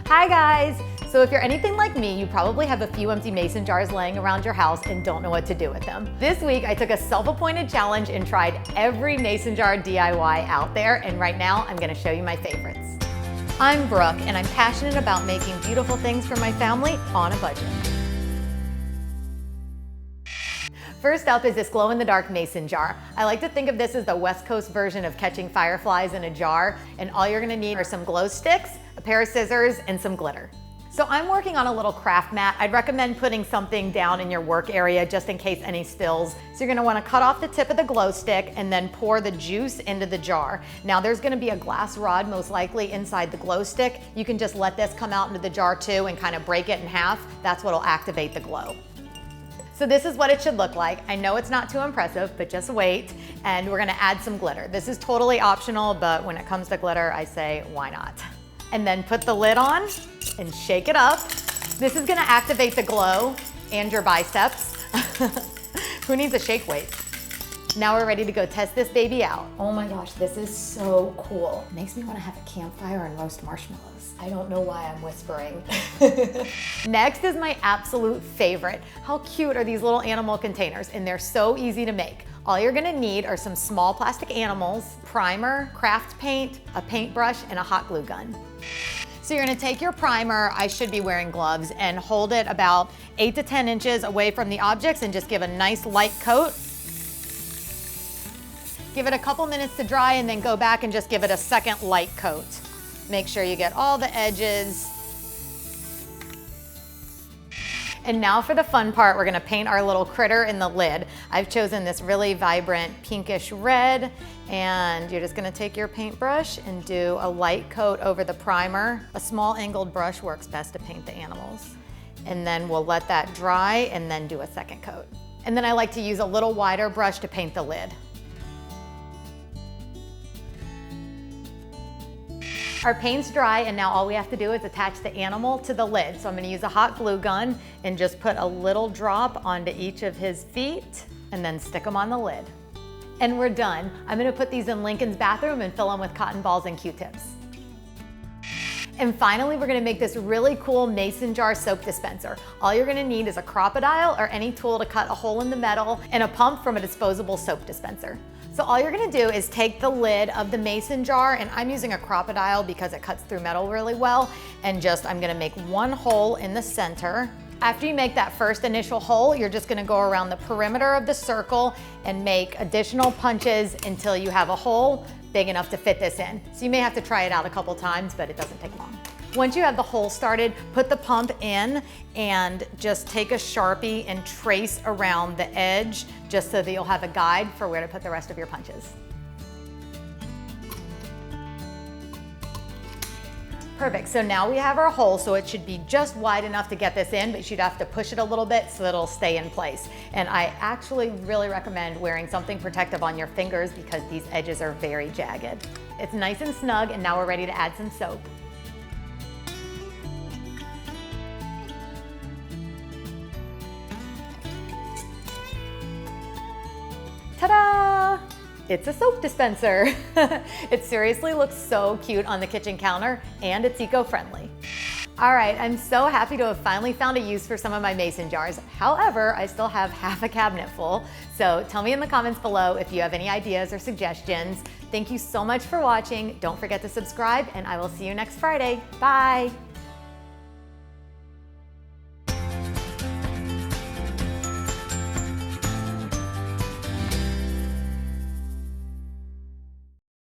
Hi guys! So if you're anything like me, you probably have a few empty mason jars laying around your house and don't know what to do with them. This week, I took a self-appointed challenge and tried every mason jar DIY out there, and right now, I'm gonna show you my favorites. I'm Brooke, and I'm passionate about making beautiful things for my family on a budget. First up is this glow-in-the-dark mason jar. I like to think of this as the West Coast version of catching fireflies in a jar, and all you're gonna need are some glow sticks, a pair of scissors, and some glitter. So I'm working on a little craft mat. I'd recommend putting something down in your work area just in case any spills. So you're gonna wanna cut off the tip of the glow stick and then pour the juice into the jar. Now there's gonna be a glass rod most likely inside the glow stick. You can just let this come out into the jar too and kind of break it in half. That's what'll activate the glow. So this is what it should look like. I know it's not too impressive, but just wait. And we're gonna add some glitter. This is totally optional, but when it comes to glitter, I say, why not? And then put the lid on and shake it up. This is gonna activate the glow and your biceps. Who needs a shake weight? Now we're ready to go test this baby out. Oh my gosh, this is so cool. It makes me wanna have a campfire and roast marshmallows. I don't know why I'm whispering. Next is my absolute favorite. How cute are these little animal containers? And they're so easy to make. All you're gonna need are some small plastic animals, primer, craft paint, a paintbrush, and a hot glue gun. So you're gonna take your primer, I should be wearing gloves, and hold it about 8 to 10 inches away from the objects and just give a nice light coat. Give it a couple minutes to dry and then go back and just give it a second light coat. Make sure you get all the edges. And now for the fun part, we're gonna paint our little critter in the lid. I've chosen this really vibrant pinkish red, and you're just gonna take your paintbrush and do a light coat over the primer. A small angled brush works best to paint the animals. And then we'll let that dry and then do a second coat. And then I like to use a little wider brush to paint the lid. Our paint's dry, and now all we have to do is attach the animal to the lid. So I'm gonna use a hot glue gun and just put a little drop onto each of his feet and then stick them on the lid. And we're done. I'm gonna put these in Lincoln's bathroom and fill them with cotton balls and Q-tips. And finally, we're gonna make this really cool mason jar soap dispenser. All you're gonna need is a crocodile or any tool to cut a hole in the metal and a pump from a disposable soap dispenser. So all you're gonna do is take the lid of the mason jar, and I'm using a crocodile because it cuts through metal really well, and I'm gonna make one hole in the center. After you make that first initial hole, you're just gonna go around the perimeter of the circle and make additional punches until you have a hole big enough to fit this in. So you may have to try it out a couple times, but it doesn't take long. Once you have the hole started, put the pump in and just take a Sharpie and trace around the edge just so that you'll have a guide for where to put the rest of your punches. Perfect, so now we have our hole, so it should be just wide enough to get this in, but you'd have to push it a little bit so that it'll stay in place. And I actually really recommend wearing something protective on your fingers because these edges are very jagged. It's nice and snug, and now we're ready to add some soap. Ta-da! It's a soap dispenser. It seriously looks so cute on the kitchen counter, and it's eco-friendly. All right, I'm so happy to have finally found a use for some of my mason jars. However, I still have half a cabinet full. So tell me in the comments below if you have any ideas or suggestions. Thank you so much for watching. Don't forget to subscribe, and I will see you next Friday. Bye.